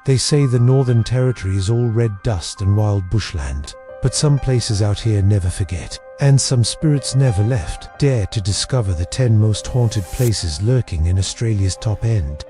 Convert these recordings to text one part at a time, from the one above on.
They say the Northern Territory is all red dust and wild bushland, but some places out here never forget, and some spirits never left. Dare to discover the 10 most haunted places lurking in Australia's top end.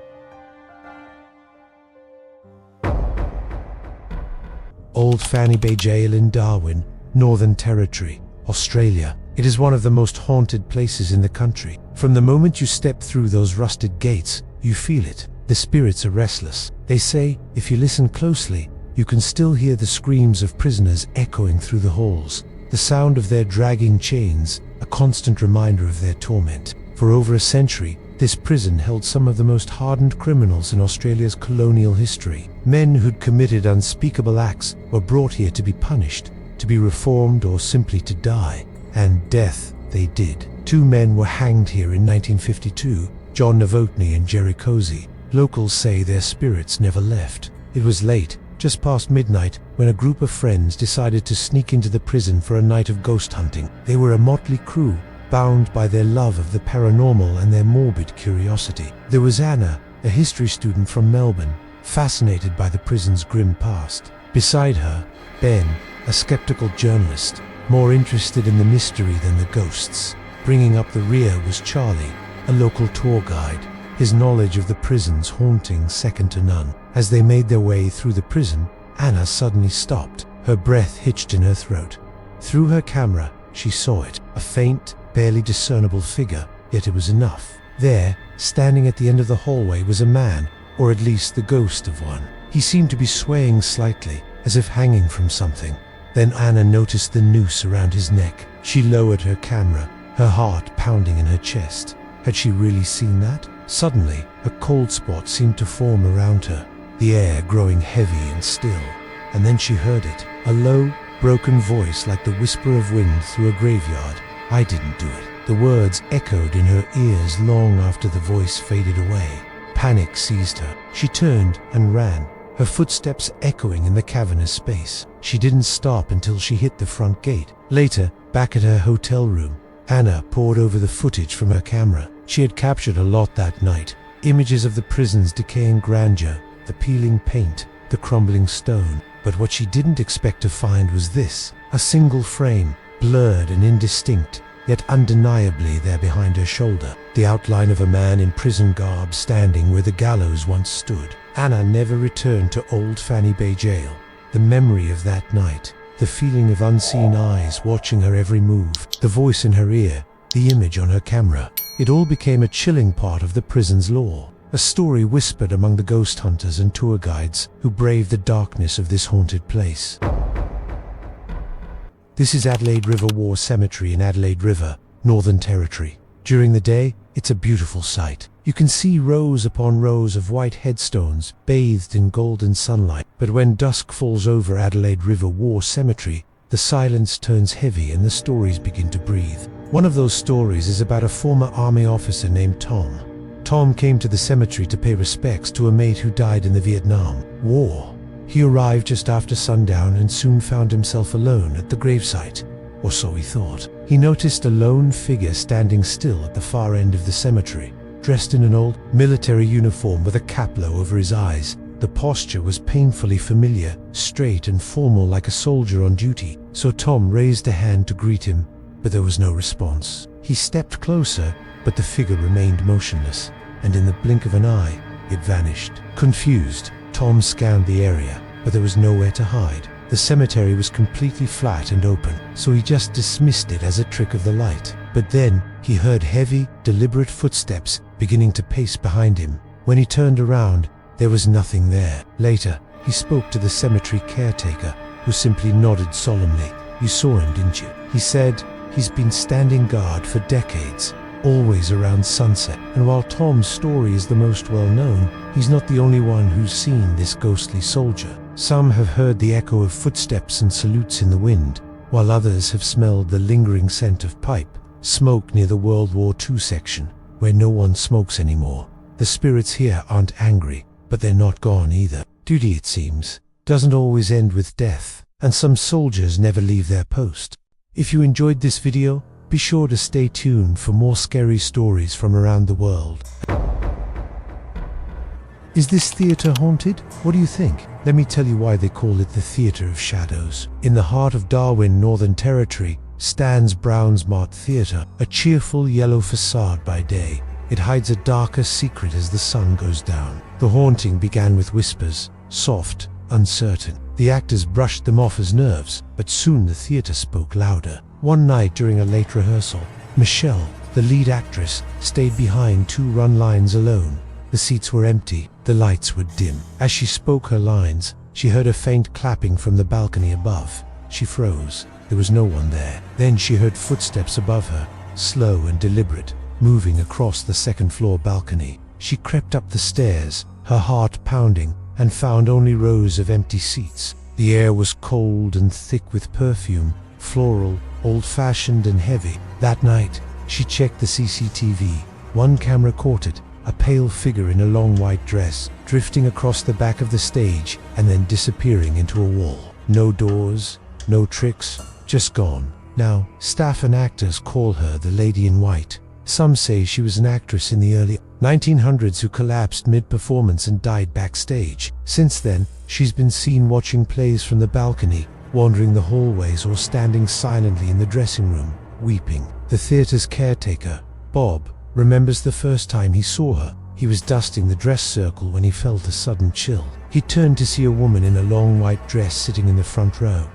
Old Fanny Bay Jail in Darwin, Northern Territory, Australia. It is one of the most haunted places in the country. From the moment you step through those rusted gates, you feel it. The spirits are restless. They say, if you listen closely, you can still hear the screams of prisoners echoing through the halls. The sound of their dragging chains, a constant reminder of their torment. For over a century, this prison held some of the most hardened criminals in Australia's colonial history. Men who'd committed unspeakable acts were brought here to be punished, to be reformed, or simply to die. And death they did. 2 men were hanged here in 1952, John Novotny and Jerry Cozy. Locals say their spirits never left. It was late, just past midnight, when a group of friends decided to sneak into the prison for a night of ghost hunting. They were a motley crew, bound by their love of the paranormal and their morbid curiosity. There was Anna, a history student from Melbourne, fascinated by the prison's grim past. Beside her, Ben, a skeptical journalist, more interested in the mystery than the ghosts. Bringing up the rear was Charlie, a local tour guide, his knowledge of the prison's haunting second to none. As they made their way through the prison, Anna suddenly stopped, her breath hitched in her throat. Through her camera, she saw it, a faint, barely discernible figure, yet it was enough. There, standing at the end of the hallway, was a man, or at least the ghost of one. He seemed to be swaying slightly, as if hanging from something. Then Anna noticed the noose around his neck. She lowered her camera, her heart pounding in her chest. Had she really seen that? Suddenly, a cold spot seemed to form around her, the air growing heavy and still. And then she heard it, a low, broken voice like the whisper of wind through a graveyard. "I didn't do it." The words echoed in her ears long after the voice faded away. Panic seized her. She turned and ran, her footsteps echoing in the cavernous space. She didn't stop until she hit the front gate. Later, back at her hotel room, Anna pored over the footage from her camera. She had captured a lot that night. Images of the prison's decaying grandeur, the peeling paint, the crumbling stone. But what she didn't expect to find was this, a single frame, blurred and indistinct, yet undeniably there behind her shoulder. The outline of a man in prison garb standing where the gallows once stood. Anna never returned to old Fanny Bay Jail. The memory of that night, the feeling of unseen eyes watching her every move, the voice in her ear, the image on her camera. It all became a chilling part of the prison's lore, a story whispered among the ghost hunters and tour guides who braved the darkness of this haunted place. This is Adelaide River War Cemetery in Adelaide River, Northern Territory. During the day, it's a beautiful sight. You can see rows upon rows of white headstones bathed in golden sunlight. But when dusk falls over Adelaide River War Cemetery, the silence turns heavy and the stories begin to breathe. One of those stories is about a former army officer named Tom. Tom came to the cemetery to pay respects to a mate who died in the Vietnam War. He arrived just after sundown and soon found himself alone at the gravesite, or so he thought. He noticed a lone figure standing still at the far end of the cemetery, dressed in an old military uniform with a caplo over his eyes. The posture was painfully familiar, straight and formal like a soldier on duty. So Tom raised a hand to greet him, but there was no response. He stepped closer, but the figure remained motionless, and in the blink of an eye, it vanished. Confused, Tom scanned the area, but there was nowhere to hide. The cemetery was completely flat and open, so he just dismissed it as a trick of the light. But then, he heard heavy, deliberate footsteps beginning to pace behind him. When he turned around, there was nothing there. Later, he spoke to the cemetery caretaker, who simply nodded solemnly. "You saw him, didn't you?" He said, "He's been standing guard for decades, always around sunset." And while Tom's story is the most well-known, he's not the only one who's seen this ghostly soldier. Some have heard the echo of footsteps and salutes in the wind, while others have smelled the lingering scent of pipe smoke near the World War II section, where no one smokes anymore. The spirits here aren't angry, but they're not gone either. Duty, it seems, doesn't always end with death, and some soldiers never leave their post. If you enjoyed this video, be sure to stay tuned for more scary stories from around the world. Is this theatre haunted? What do you think? Let me tell you why they call it the Theatre of Shadows. In the heart of Darwin, Northern Territory, stands Brown's Mart Theatre, a cheerful yellow facade by day. It hides a darker secret as the sun goes down. The haunting began with whispers, soft, uncertain. The actors brushed them off as nerves, but soon the theatre spoke louder. One night during a late rehearsal, Michelle, the lead actress, stayed behind 2 run lines alone. The seats were empty, the lights were dim. As she spoke her lines, she heard a faint clapping from the balcony above. She froze. There was no one there. Then she heard footsteps above her, slow and deliberate, moving across the second-floor balcony. She crept up the stairs, her heart pounding, and found only rows of empty seats. The air was cold and thick with perfume, floral, old-fashioned and heavy. That night, she checked the CCTV. One camera caught it, a pale figure in a long white dress, drifting across the back of the stage and then disappearing into a wall. No doors, no tricks, just gone. Now, staff and actors call her the Lady in White. Some say she was an actress in the early 1900s who collapsed mid-performance and died backstage. Since then, she's been seen watching plays from the balcony, wandering the hallways or standing silently in the dressing room, weeping. The theater's caretaker, Bob, remembers the first time he saw her. He was dusting the dress circle when he felt a sudden chill. He turned to see a woman in a long white dress sitting in the front row,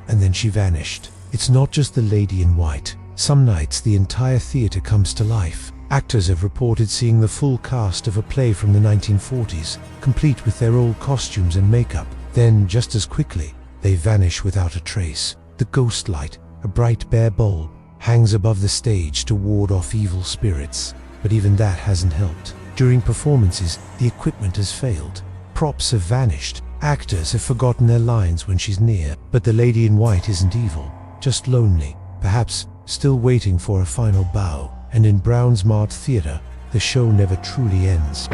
and then she vanished. It's not just the Lady in White. Some nights the entire theater comes to life. Actors have reported seeing the full cast of a play from the 1940s, complete with their old costumes and makeup. Then, just as quickly, they vanish without a trace. The ghost light, a bright bare bulb, hangs above the stage to ward off evil spirits. But even that hasn't helped. During performances, the equipment has failed. Props have vanished. Actors have forgotten their lines when she's near. But the Lady in White isn't evil, just lonely, perhaps still waiting for a final bow. And in Brown's Mart Theatre, the show never truly ends.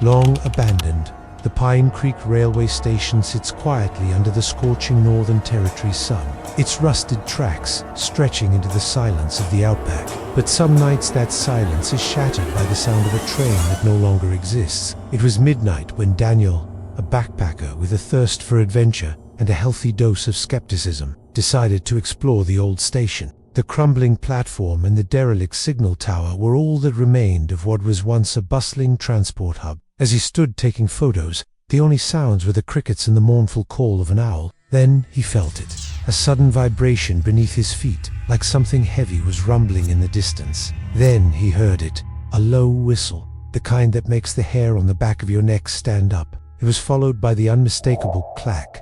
Long abandoned, the Pine Creek railway station sits quietly under the scorching Northern Territory sun, its rusted tracks stretching into the silence of the outback. But some nights that silence is shattered by the sound of a train that no longer exists. It was midnight when Daniel, a backpacker with a thirst for adventure and a healthy dose of skepticism, decided to explore the old station. The crumbling platform and the derelict signal tower were all that remained of what was once a bustling transport hub. As he stood taking photos, the only sounds were the crickets and the mournful call of an owl. Then he felt it, a sudden vibration beneath his feet, like something heavy was rumbling in the distance. Then he heard it, a low whistle, the kind that makes the hair on the back of your neck stand up. It was followed by the unmistakable clack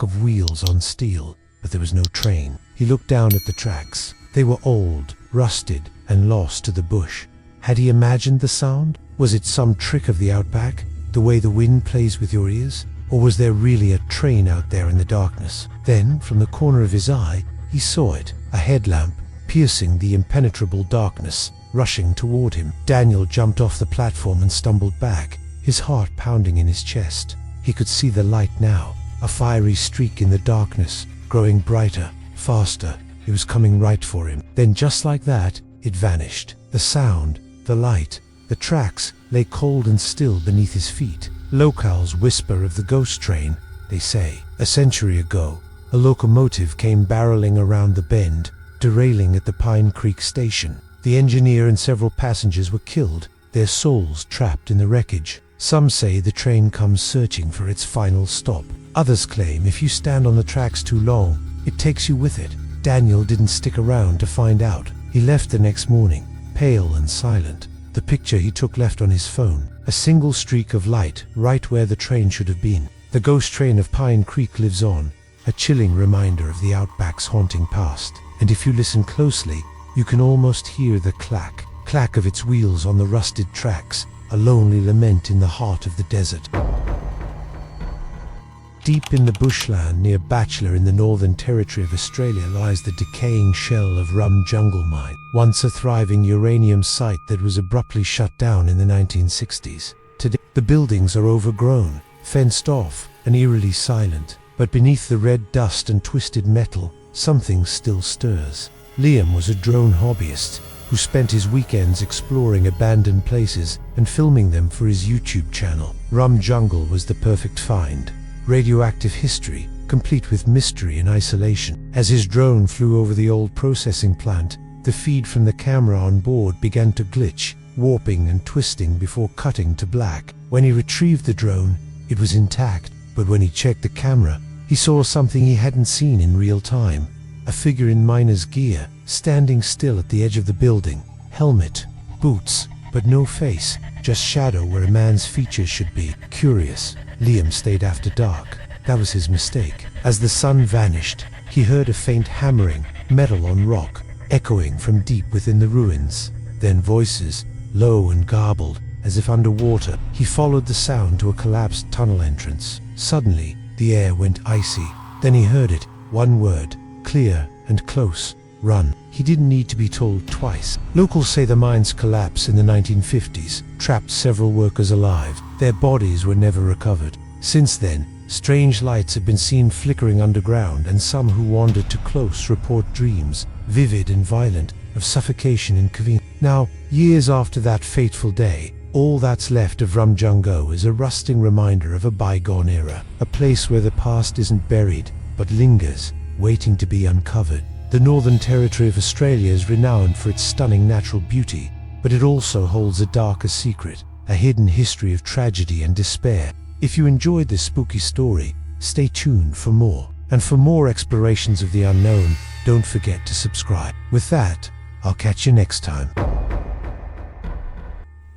of wheels on steel, but there was no train. He looked down at the tracks. They were old, rusted, and lost to the bush. Had he imagined the sound? Was it some trick of the outback, the way the wind plays with your ears? Or was there really a train out there in the darkness? Then, from the corner of his eye, he saw it, a headlamp, piercing the impenetrable darkness, rushing toward him. Daniel jumped off the platform and stumbled back, his heart pounding in his chest. He could see the light now, a fiery streak in the darkness, growing brighter, faster. It was coming right for him. Then, just like that, it vanished. The sound, the light, the tracks lay cold and still beneath his feet. Locals whisper of the ghost train, they say. A century ago, a locomotive came barreling around the bend, derailing at the Pine Creek station. The engineer and several passengers were killed, their souls trapped in the wreckage. Some say the train comes searching for its final stop. Others claim if you stand on the tracks too long, it takes you with it. Daniel didn't stick around to find out. He left the next morning, pale and silent. The picture he took left on his phone, a single streak of light right where the train should have been. The ghost train of Pine Creek lives on, a chilling reminder of the outback's haunting past. And if you listen closely, you can almost hear the clack of its wheels on the rusted tracks, a lonely lament in the heart of the desert. Deep in the bushland near Bachelor in the Northern Territory of Australia lies the decaying shell of Rum Jungle Mine, once a thriving uranium site that was abruptly shut down in the 1960s. Today, the buildings are overgrown, fenced off, and eerily silent, but beneath the red dust and twisted metal, something still stirs. Liam was a drone hobbyist. who spent his weekends exploring abandoned places and filming them for his YouTube channel. Rum Jungle was the perfect find. Radioactive history, complete with mystery and isolation. As his drone flew over the old processing plant, the feed from the camera on board began to glitch, warping and twisting before cutting to black. When he retrieved the drone, it was intact, but when he checked the camera, he saw something he hadn't seen in real time. A figure in miner's gear, standing still at the edge of the building. Helmet, boots, but no face, just shadow where a man's features should be. Curious, Liam stayed after dark. That was his mistake. As the sun vanished, he heard a faint hammering, metal on rock, echoing from deep within the ruins. Then voices, low and garbled, as if underwater. He followed the sound to a collapsed tunnel entrance. Suddenly, the air went icy. Then he heard it, one word, clear and close: run. He didn't need to be told twice. Locals say the mine's collapse in the 1950s trapped several workers alive. Their bodies were never recovered. Since then, strange lights have been seen flickering underground, and some who wandered too close report dreams, vivid and violent, of suffocation and convenience. Now, years after that fateful day, all that's left of Rum Jungle is a rusting reminder of a bygone era, a place where the past isn't buried, but lingers, waiting to be uncovered. The Northern Territory of Australia is renowned for its stunning natural beauty, but it also holds a darker secret, a hidden history of tragedy and despair. If you enjoyed this spooky story, stay tuned for more. And for more explorations of the unknown, don't forget to subscribe. With that, I'll catch you next time.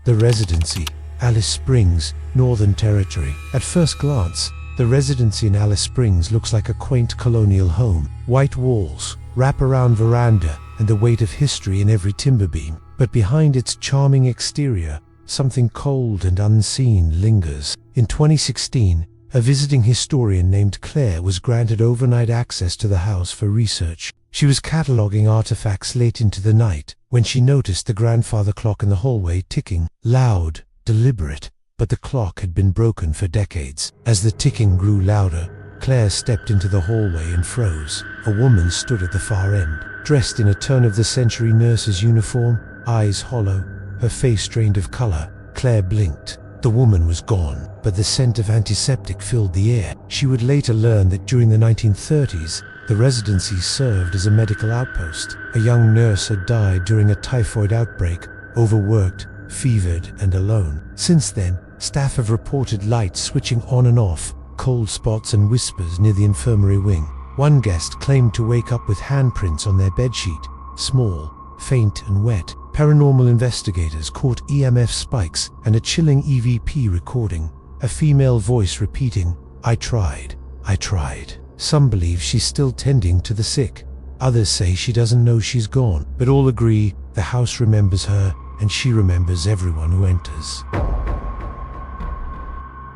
The Residency, Alice Springs, Northern Territory. At first glance, the Residency in Alice Springs looks like a quaint colonial home. White walls, wrap-around veranda, and the weight of history in every timber beam. But behind its charming exterior, something cold and unseen lingers. In 2016, a visiting historian named Claire was granted overnight access to the house for research. She was cataloguing artifacts late into the night when she noticed the grandfather clock in the hallway ticking, loud, deliberate, but the clock had been broken for decades. As the ticking grew louder, Claire stepped into the hallway and froze. A woman stood at the far end, dressed in a turn-of-the-century nurse's uniform, eyes hollow, her face drained of color. Claire blinked. The woman was gone, but the scent of antiseptic filled the air. She would later learn that during the 1930s, the Residency served as a medical outpost. A young nurse had died during a typhoid outbreak, overworked, fevered, and alone. Since then, staff have reported lights switching on and off, cold spots and whispers near the infirmary wing. One guest claimed to wake up with handprints on their bedsheet, small, faint and wet. Paranormal investigators caught EMF spikes and a chilling EVP recording, a female voice repeating, "I tried, I tried." Some believe she's still tending to the sick. Others say she doesn't know she's gone, but all agree the house remembers her and she remembers everyone who enters.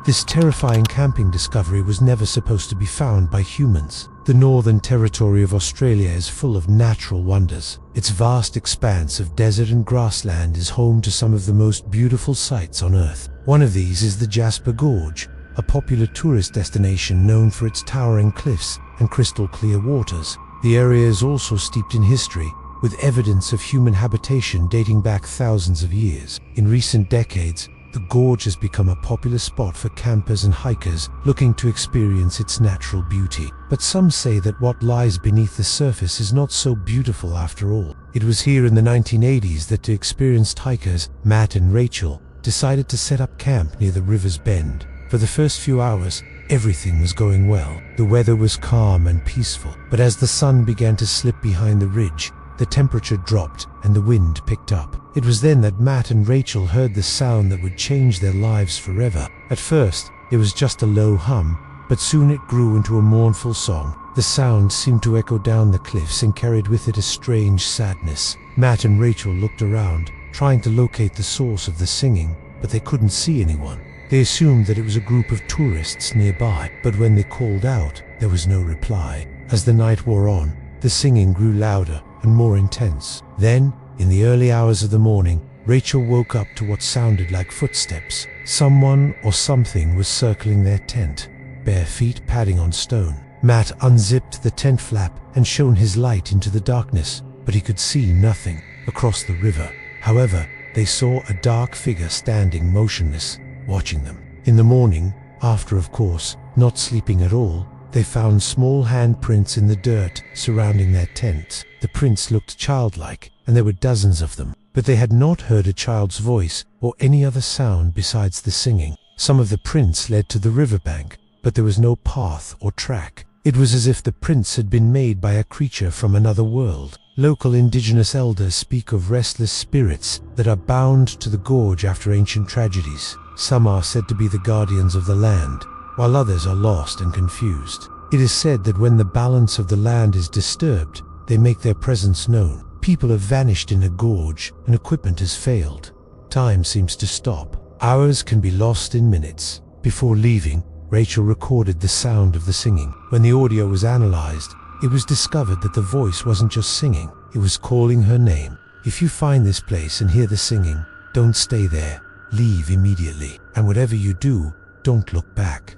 This terrifying camping discovery was never supposed to be found by humans. The Northern Territory of Australia is full of natural wonders. Its vast expanse of desert and grassland is home to some of the most beautiful sights on Earth. One of these is the Jasper Gorge, a popular tourist destination known for its towering cliffs and crystal-clear waters. The area is also steeped in history, with evidence of human habitation dating back thousands of years. In recent decades, the gorge has become a popular spot for campers and hikers looking to experience its natural beauty. But some say that what lies beneath the surface is not so beautiful after all. It was here in the 1980s that two experienced hikers, Matt and Rachel, decided to set up camp near the river's bend. For the first few hours, everything was going well. The weather was calm and peaceful, but as the sun began to slip behind the ridge, the temperature dropped and the wind picked up. It was then that Matt and Rachel heard the sound that would change their lives forever. At first, it was just a low hum, but soon it grew into a mournful song. The sound seemed to echo down the cliffs and carried with it a strange sadness. Matt and Rachel looked around, trying to locate the source of the singing, but they couldn't see anyone. They assumed that it was a group of tourists nearby, but when they called out, there was no reply. As the night wore on, the singing grew louder and more intense. Then, in the early hours of the morning, Rachel woke up to what sounded like footsteps. Someone or something was circling their tent, bare feet padding on stone. Matt unzipped the tent flap and shone his light into the darkness, but he could see nothing. across the river. However, they saw a dark figure standing motionless, watching them. In the morning, after of course not sleeping at all, they found small handprints in the dirt surrounding their tent. The prints looked childlike, and there were dozens of them, but they had not heard a child's voice or any other sound besides the singing. Some of the prints led to the riverbank, but there was no path or track. It was as if the prints had been made by a creature from another world. Local indigenous elders speak of restless spirits that are bound to the gorge after ancient tragedies. Some are said to be the guardians of the land, while others are lost and confused. It is said that when the balance of the land is disturbed, they make their presence known. People have vanished in a gorge, and equipment has failed. Time seems to stop. Hours can be lost in minutes. Before leaving, Rachel recorded the sound of the singing. When the audio was analyzed, it was discovered that the voice wasn't just singing, it was calling her name. If you find this place and hear the singing, don't stay there. Leave immediately. And whatever you do, don't look back.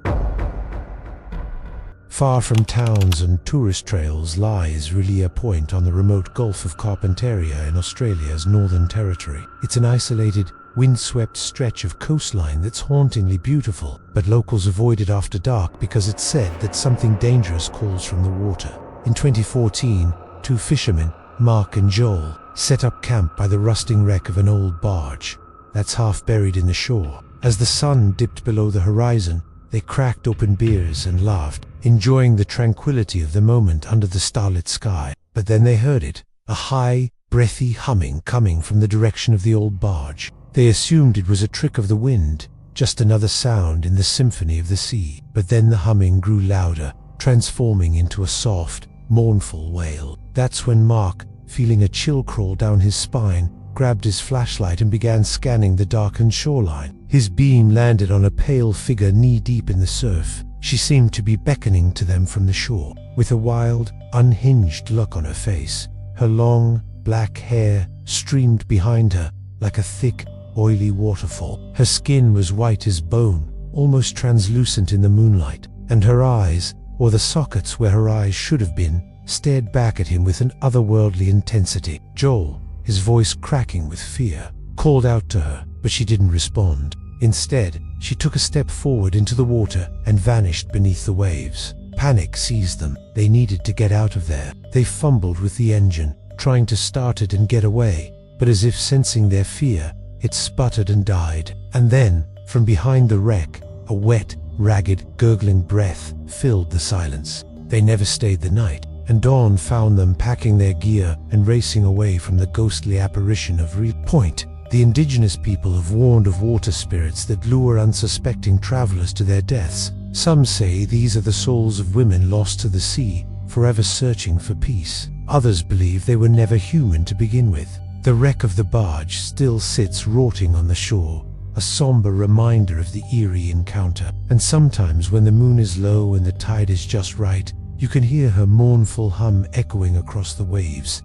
Far from towns and tourist trails lies Relia Point on the remote Gulf of Carpentaria in Australia's Northern Territory. It's an isolated, windswept stretch of coastline that's hauntingly beautiful, but locals avoid it after dark because it's said that something dangerous calls from the water. In 2014, two fishermen, Mark and Joel, set up camp by the rusting wreck of an old barge that's half buried in the shore. As the sun dipped below the horizon, they cracked open beers and laughed, enjoying the tranquility of the moment under the starlit sky. But then they heard it, a high, breathy humming coming from the direction of the old barge. They assumed it was a trick of the wind, just another sound in the symphony of the sea. But then the humming grew louder, transforming into a soft, mournful wail. That's when Mark, feeling a chill crawl down his spine, grabbed his flashlight and began scanning the darkened shoreline. His beam landed on a pale figure knee-deep in the surf. She seemed to be beckoning to them from the shore, with a wild, unhinged look on her face. Her long, black hair streamed behind her like a thick, oily waterfall. Her skin was white as bone, almost translucent in the moonlight, and her eyes, or the sockets where her eyes should have been, stared back at him with an otherworldly intensity. Joel, his voice cracking with fear, called out to her, but she didn't respond. Instead, she took a step forward into the water and vanished beneath the waves. Panic seized them. They needed to get out of there. They fumbled with the engine, trying to start it and get away, but as if sensing their fear, it sputtered and died. And then, from behind the wreck, a wet, ragged, gurgling breath filled the silence. They never stayed the night, and dawn found them packing their gear and racing away from the ghostly apparition of Relia Point. The indigenous people have warned of water spirits that lure unsuspecting travelers to their deaths. Some say these are the souls of women lost to the sea, forever searching for peace. Others believe they were never human to begin with. The wreck of the barge still sits rotting on the shore, a somber reminder of the eerie encounter. And sometimes when the moon is low and the tide is just right, you can hear her mournful hum echoing across the waves.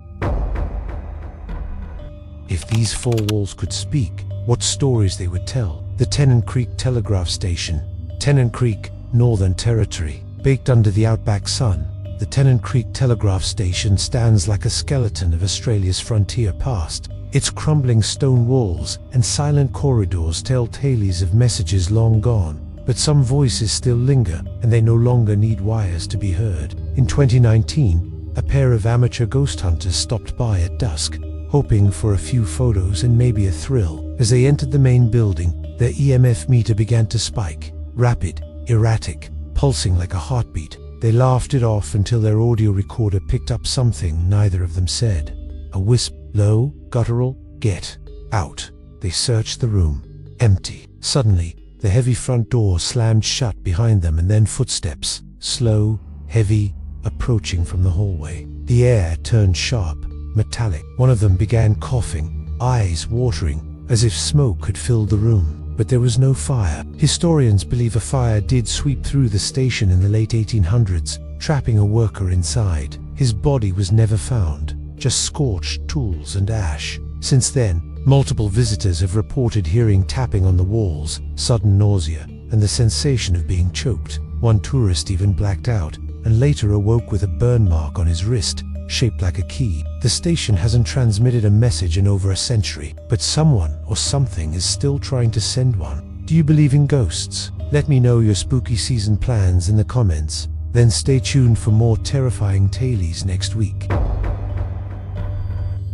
If these four walls could speak, what stories they would tell. The Tennant Creek Telegraph Station. Tennant Creek, Northern Territory. Baked under the outback sun, the Tennant Creek Telegraph Station stands like a skeleton of Australia's frontier past. Its crumbling stone walls and silent corridors tell tales of messages long gone. But some voices still linger, and they no longer need wires to be heard. In 2019, a pair of amateur ghost hunters stopped by at dusk, hoping for a few photos and maybe a thrill. As they entered the main building, their EMF meter began to spike, rapid, erratic, pulsing like a heartbeat. They laughed it off until their audio recorder picked up something neither of them said. A wisp, low, guttural, "Get out." They searched the room. Empty. Suddenly, the heavy front door slammed shut behind them, and then footsteps, slow, heavy, approaching from the hallway. The air turned sharp, metallic. One of them began coughing, eyes watering, as if smoke had filled the room. But there was no fire. Historians believe a fire did sweep through the station in the late 1800s, trapping a worker inside. His body was never found, just scorched tools and ash. Since then, multiple visitors have reported hearing tapping on the walls, sudden nausea, and the sensation of being choked. One tourist even blacked out, and later awoke with a burn mark on his wrist, shaped like a key. The station hasn't transmitted a message in over a century, but someone or something is still trying to send one. Do you believe in ghosts? Let me know your spooky season plans in the comments. Then stay tuned for more terrifying tales next week.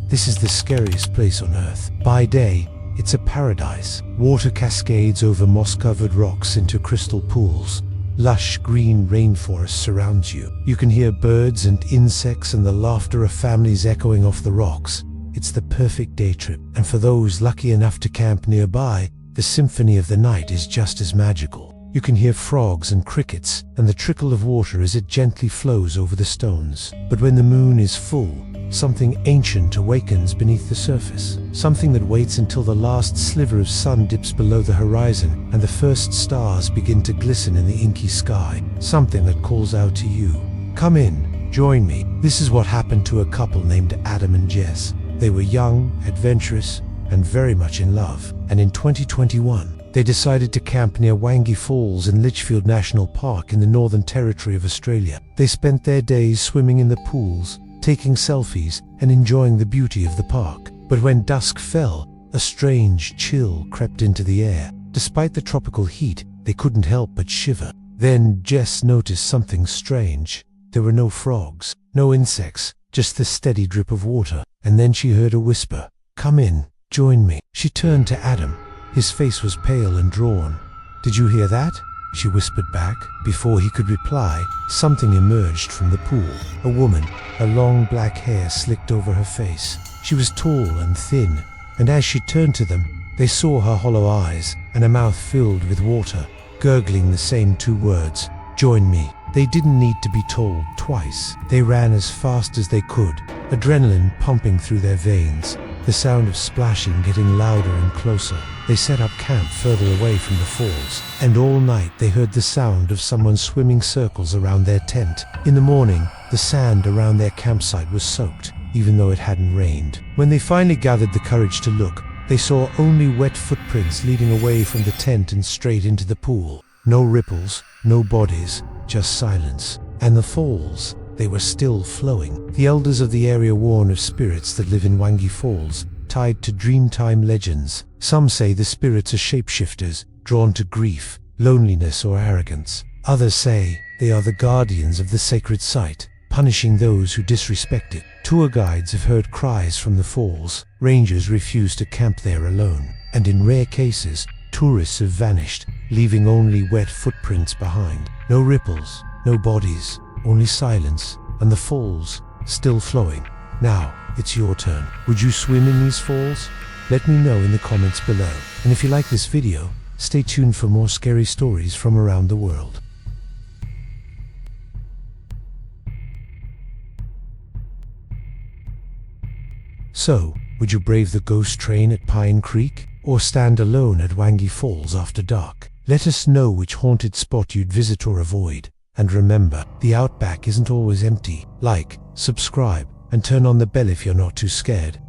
This is the scariest place on Earth. By day, it's a paradise. Water cascades over moss-covered rocks into crystal pools. Lush green rainforest surrounds you. You can hear birds and insects and the laughter of families echoing off the rocks. It's the perfect day trip. And for those lucky enough to camp nearby, the symphony of the night is just as magical. You can hear frogs and crickets, and the trickle of water as it gently flows over the stones. But when the moon is full, something ancient awakens beneath the surface. Something that waits until the last sliver of sun dips below the horizon and the first stars begin to glisten in the inky sky. Something that calls out to you. Come in, join me. This is what happened to a couple named Adam and Jess. They were young, adventurous, and very much in love. And in 2021, they decided to camp near Wangi Falls in Litchfield National Park in the Northern Territory of Australia. They spent their days swimming in the pools, taking selfies, and enjoying the beauty of the park. But when dusk fell, a strange chill crept into the air. Despite the tropical heat, they couldn't help but shiver. Then Jess noticed something strange. There were no frogs, no insects, just the steady drip of water. And then she heard a whisper. Come in, join me. She turned to Adam. His face was pale and drawn. Did you hear that? She whispered back. Before he could reply, something emerged from the pool. A woman, her long black hair slicked over her face. She was tall and thin, and as she turned to them, they saw her hollow eyes and a mouth filled with water, gurgling the same two words, "Join me." They didn't need to be told twice. They ran as fast as they could, adrenaline pumping through their veins, the sound of splashing getting louder and closer. They set up camp further away from the falls, and all night they heard the sound of someone swimming circles around their tent. In the morning, the sand around their campsite was soaked, even though it hadn't rained. When they finally gathered the courage to look, they saw only wet footprints leading away from the tent and straight into the pool. No ripples, no bodies, just silence. And the falls, they were still flowing. The elders of the area warn of spirits that live in Wangi Falls, tied to Dreamtime legends. Some say the spirits are shapeshifters, drawn to grief, loneliness, or arrogance. Others say they are the guardians of the sacred site, punishing those who disrespect it. Tour guides have heard cries from the falls. Rangers refuse to camp there alone. And in rare cases, tourists have vanished, leaving only wet footprints behind. No ripples, no bodies, only silence, and the falls still flowing. Now, it's your turn. Would you swim in these falls? Let me know in the comments below. And if you like this video, stay tuned for more scary stories from around the world. So, would you brave the ghost train at Pine Creek, or stand alone at Wangi Falls after dark? Let us know which haunted spot you'd visit or avoid. And remember, the outback isn't always empty. Like, subscribe, and turn on the bell if you're not too scared.